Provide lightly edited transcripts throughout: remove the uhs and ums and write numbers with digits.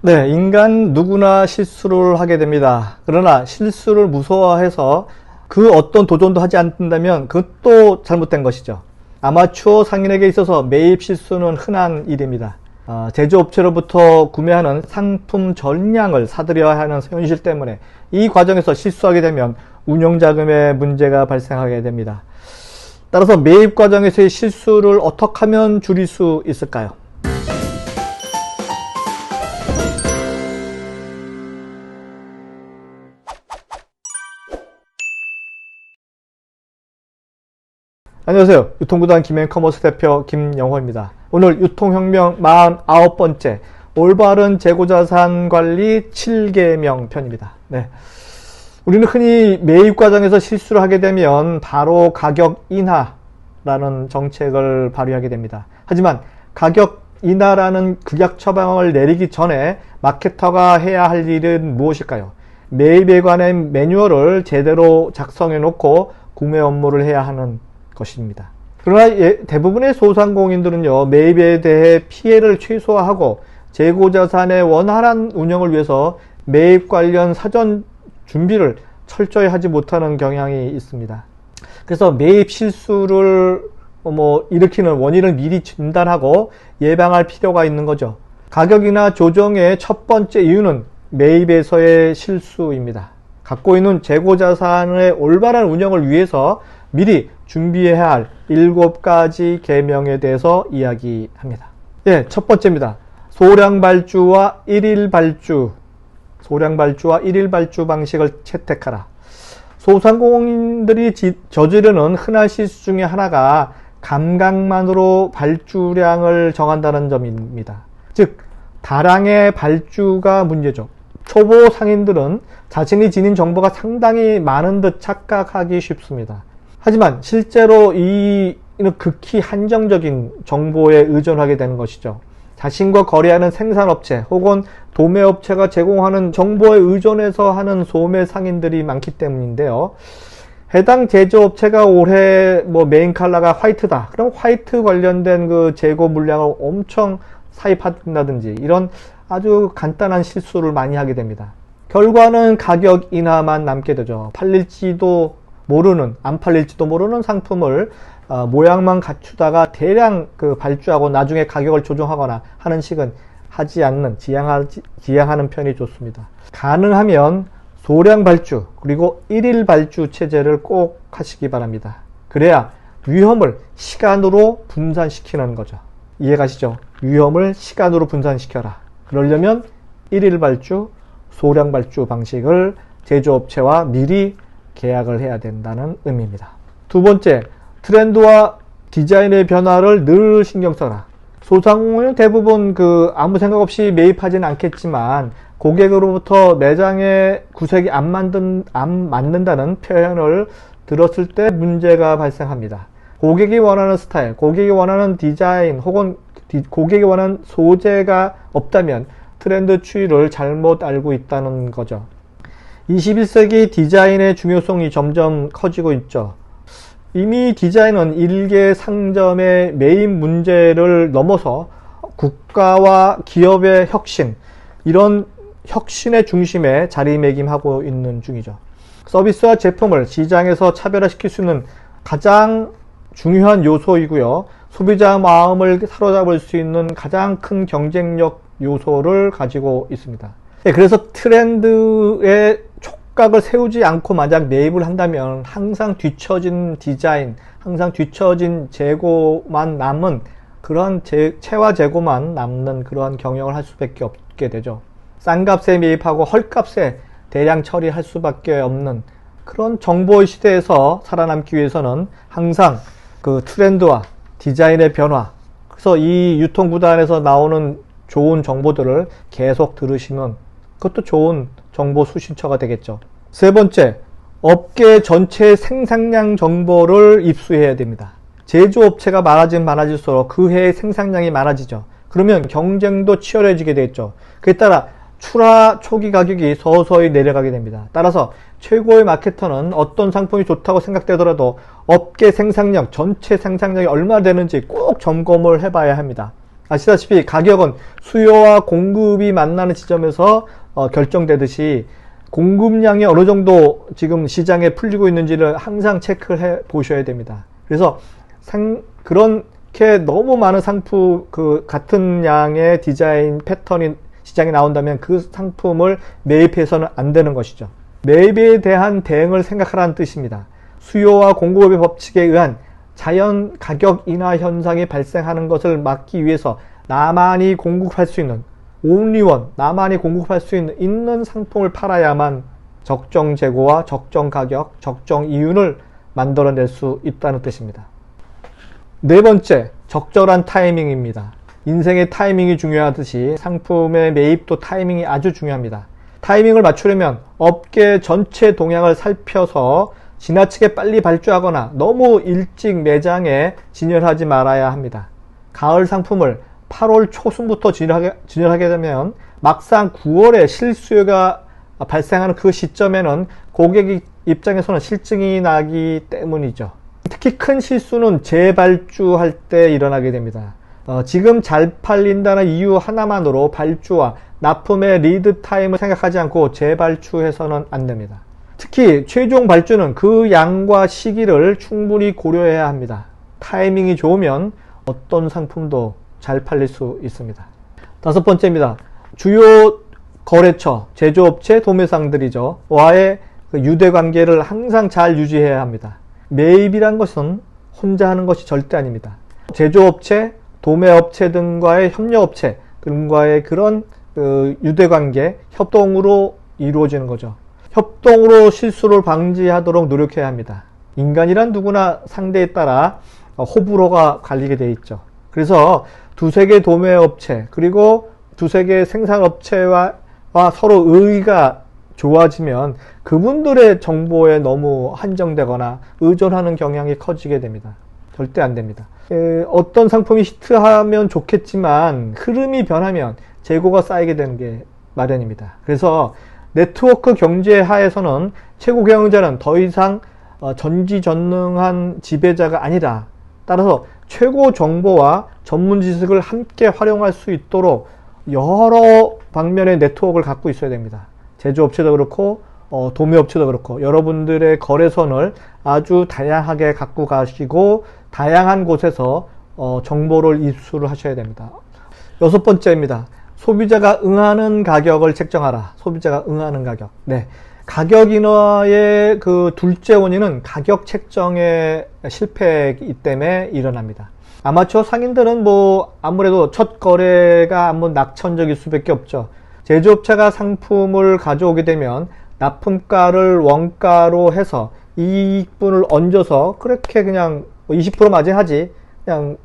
네, 인간 누구나 실수를 하게 됩니다. 그러나 실수를 무서워해서 그 어떤 도전도 하지 않는다면 그것도 잘못된 것이죠. 아마추어 상인에게 있어서 매입 실수는 흔한 일입니다. 제조업체로부터 구매하는 상품 전량을 사들여야 하는 현실 때문에 이 과정에서 실수하게 되면 운용자금에 문제가 발생하게 됩니다. 따라서 매입 과정에서의 실수를 어떻게 하면 줄일 수 있을까요? 안녕하세요. 유통구단 김앤커머스 대표 김영호입니다. 오늘 유통혁명 49번째 올바른 재고자산 관리 7계명 편입니다. 네. 우리는 흔히 매입 과정에서 실수를 하게 되면 바로 가격 인하라는 정책을 발휘하게 됩니다. 하지만 가격 인하라는 극약 처방을 내리기 전에 마케터가 해야 할 일은 무엇일까요? 매입에 관한 매뉴얼을 제대로 작성해 놓고 구매 업무를 해야 하는 것입니다. 그러나 대부분의 소상공인들은요, 매입에 대해 피해를 최소화하고 재고자산의 원활한 운영을 위해서 매입 관련 사전 준비를 철저히 하지 못하는 경향이 있습니다. 그래서 매입 실수를 일으키는 원인을 미리 진단하고 예방할 필요가 있는 거죠. 가격이나 조정의 첫 번째 이유는 매입에서의 실수입니다. 갖고 있는 재고자산의 올바른 운영을 위해서 미리 준비해야 할 7가지 계명에 대해서 이야기합니다. 예, 첫 번째입니다. 소량 발주와 일일 발주 방식을 채택하라. 소상공인들이 저지르는 흔한 실수 중에 하나가 감각만으로 발주량을 정한다는 점입니다. 즉, 다량의 발주가 문제죠. 초보 상인들은 자신이 지닌 정보가 상당히 많은 듯 착각하기 쉽습니다. 하지만 실제로 이는 극히 한정적인 정보에 의존하게 되는 것이죠. 자신과 거래하는 생산업체 혹은 도매업체가 제공하는 정보에 의존해서 하는 소매 상인들이 많기 때문인데요. 해당 제조업체가 올해 메인 컬러가 화이트다. 그럼 화이트 관련된 그 재고 물량을 엄청 사입한다든지 이런 아주 간단한 실수를 많이 하게 됩니다. 결과는 가격 인하만 남게 되죠. 안 팔릴지도 모르는 상품을 모양만 갖추다가 대량 발주하고 나중에 가격을 조정하거나 하는 식은 하지 않는, 지양하는 편이 좋습니다. 가능하면 소량 발주 그리고 일일 발주 체제를 꼭 하시기 바랍니다. 그래야 위험을 시간으로 분산시키는 거죠. 이해가시죠? 위험을 시간으로 분산시켜라. 그러려면 일일 발주, 소량 발주 방식을 제조업체와 미리 계약을 해야 된다는 의미입니다. 두 번째, 트렌드와 디자인의 변화를 늘 신경 써라. 소상공인은 대부분 아무 생각 없이 매입하지는 않겠지만 고객으로부터 매장의 구색이 안 맞는다는 표현을 들었을 때 문제가 발생합니다. 고객이 원하는 스타일, 고객이 원하는 디자인 혹은 고객이 원하는 소재가 없다면 트렌드 추이를 잘못 알고 있다는 거죠. 21세기 디자인의 중요성이 점점 커지고 있죠. 이미 디자인은 일개 상점의 매입 문제를 넘어서 국가와 기업의 혁신, 이런 혁신의 중심에 자리매김하고 있는 중이죠. 서비스와 제품을 시장에서 차별화시킬 수 있는 가장 중요한 요소이고요. 소비자 마음을 사로잡을 수 있는 가장 큰 경쟁력 요소를 가지고 있습니다. 그래서 트렌드에 촉각을 세우지 않고 만약 매입을 한다면 항상 뒤처진 디자인, 항상 뒤처진 재고만 남은 그런 체화 재고만 남는 그러한 경영을 할 수밖에 없게 되죠. 싼 값에 매입하고 헐값에 대량 처리할 수밖에 없는 그런 정보의 시대에서 살아남기 위해서는 항상 트렌드와 디자인의 변화, 그래서 이 유통구단에서 나오는 좋은 정보들을 계속 들으시면 그것도 좋은 정보 수신처가 되겠죠. 세 번째, 업계 전체 생산량 정보를 입수해야 됩니다. 제조업체가 많아질수록 그 해의 생산량이 많아지죠. 그러면 경쟁도 치열해지게 되겠죠. 그에 따라 출하 초기 가격이 서서히 내려가게 됩니다. 따라서 최고의 마케터는 어떤 상품이 좋다고 생각되더라도 업계 생산량, 전체 생산량이 얼마나 되는지 꼭 점검을 해봐야 합니다. 아시다시피 가격은 수요와 공급이 만나는 지점에서 결정되듯이 공급량이 어느 정도 지금 시장에 풀리고 있는지를 항상 체크를 해 보셔야 됩니다. 그래서 그렇게 너무 많은 상품, 같은 양의 디자인 패턴이 시장에 나온다면 그 상품을 매입해서는 안 되는 것이죠. 매입에 대한 대응을 생각하라는 뜻입니다. 수요와 공급의 법칙에 의한 자연 가격 인하 현상이 발생하는 것을 막기 위해서 나만이 공급할 수 있는 only one, 나만이 공급할 수 있는 상품을 팔아야만 적정 재고와 적정 가격, 적정 이윤을 만들어낼 수 있다는 뜻입니다. 네 번째, 적절한 타이밍입니다. 인생의 타이밍이 중요하듯이 상품의 매입도 타이밍이 아주 중요합니다. 타이밍을 맞추려면 업계 전체 동향을 살펴서 지나치게 빨리 발주하거나 너무 일찍 매장에 진열하지 말아야 합니다. 가을 상품을 8월 초순부터 진열하게 되면 막상 9월에 실수요가 발생하는 그 시점에는 고객 입장에서는 실증이 나기 때문이죠. 특히 큰 실수는 재발주할 때 일어나게 됩니다. 지금 잘 팔린다는 이유 하나만으로 발주와 납품의 리드 타임을 생각하지 않고 재발주해서는 안 됩니다. 특히 최종 발주는 그 양과 시기를 충분히 고려해야 합니다. 타이밍이 좋으면 어떤 상품도 잘 팔릴 수 있습니다. 다섯 번째입니다. 주요 거래처, 제조업체, 도매상들이죠. 와의 유대관계를 항상 잘 유지해야 합니다. 매입이란 것은 혼자 하는 것이 절대 아닙니다. 제조업체, 도매업체 등과의 협력업체 등과의 그런 유대관계, 협동으로 이루어지는 거죠. 협동으로 실수를 방지하도록 노력해야 합니다. 인간이란 누구나 상대에 따라 호불호가 갈리게 돼 있죠. 그래서 두세 개 도매업체 그리고 두세 개 생산업체와 서로 의의가 좋아지면 그분들의 정보에 너무 한정되거나 의존하는 경향이 커지게 됩니다. 절대 안 됩니다. 어떤 상품이 히트하면 좋겠지만 흐름이 변하면 재고가 쌓이게 되는 게 마련입니다. 그래서 네트워크 경제 하에서는 최고 경영자는 더 이상 전지전능한 지배자가 아니다. 따라서 최고 정보와 전문 지식을 함께 활용할 수 있도록 여러 방면의 네트워크를 갖고 있어야 됩니다. 제조업체도 그렇고 도매업체도 그렇고 여러분들의 거래선을 아주 다양하게 갖고 가시고 다양한 곳에서 정보를 입수를 하셔야 됩니다. 여섯 번째입니다. 소비자가 응하는 가격을 책정하라. 소비자가 응하는 가격. 네. 가격 인하의 그 둘째 원인은 가격 책정의 실패이기 때문에 일어납니다. 아마추어 상인들은 아무래도 첫 거래가 한번 낙천적일 수밖에 없죠. 제조업체가 상품을 가져오게 되면 납품가를 원가로 해서 이익분을 얹어서 그렇게 그냥 20% 마진하지 그냥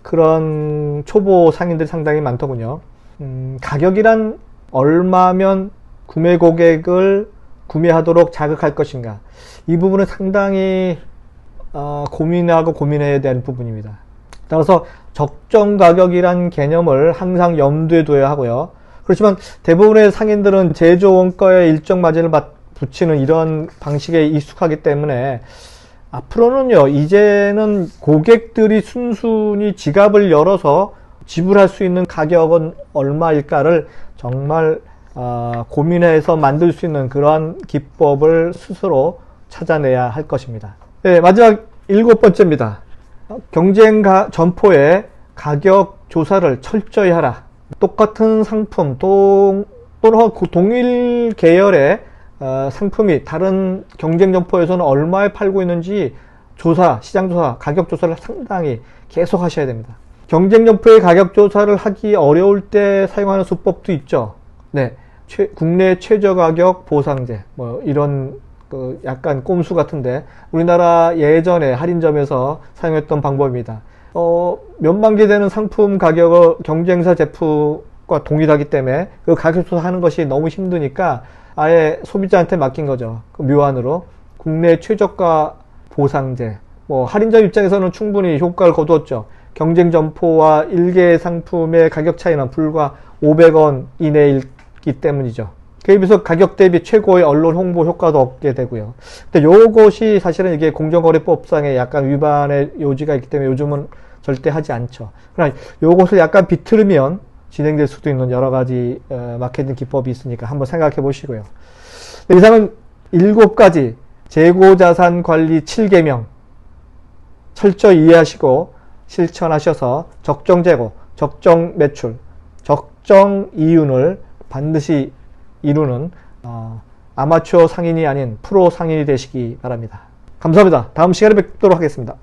그런 초보 상인들이 상당히 많더군요. 가격이란 얼마면 구매 고객을 구매하도록 자극할 것인가, 이 부분은 상당히 고민해야 되는 부분입니다. 따라서 적정 가격이란 개념을 항상 염두에 둬야 하고요. 그렇지만 대부분의 상인들은 제조 원가에 일정 마진을 붙이는 이런 방식에 익숙하기 때문에 앞으로는요, 이제는 고객들이 순순히 지갑을 열어서 지불할 수 있는 가격은 얼마일까를 정말 고민해서 만들 수 있는 그러한 기법을 스스로 찾아내야 할 것입니다. 네, 마지막 일곱 번째입니다. 경쟁 점포의 가격 조사를 철저히 하라. 똑같은 상품 또는 동일 계열의 상품이 다른 경쟁 점포에서는 얼마에 팔고 있는지 시장 조사, 가격 조사를 상당히 계속 하셔야 됩니다. 경쟁 점포의 가격 조사를 하기 어려울 때 사용하는 수법도 있죠. 네, 국내 최저 가격 보상제, 이런 약간 꼼수 같은데 우리나라 예전에 할인점에서 사용했던 방법입니다. 몇만 개 되는 상품 가격을 경쟁사 제품과 동일하기 때문에 그 가격 조사하는 것이 너무 힘드니까 아예 소비자한테 맡긴 거죠. 그 묘안으로 국내 최저가 보상제. 할인점 입장에서는 충분히 효과를 거두었죠. 경쟁 점포와 일개 상품의 가격 차이는 불과 500원 이내이기 때문이죠. 그에 비해서 가격 대비 최고의 언론 홍보 효과도 얻게 되고요. 근데 요것이 사실은 이게 공정거래법상의 약간 위반의 요지가 있기 때문에 요즘은 절대 하지 않죠. 그러나 요것을 약간 비틀으면 진행될 수도 있는 여러 가지 마케팅 기법이 있으니까 한번 생각해 보시고요. 이상은 7가지 재고자산 관리 7계명 철저히 이해하시고 실천하셔서 적정 재고, 적정 매출, 적정 이윤을 반드시 이루는 아마추어 상인이 아닌 프로 상인이 되시기 바랍니다. 감사합니다. 다음 시간에 뵙도록 하겠습니다.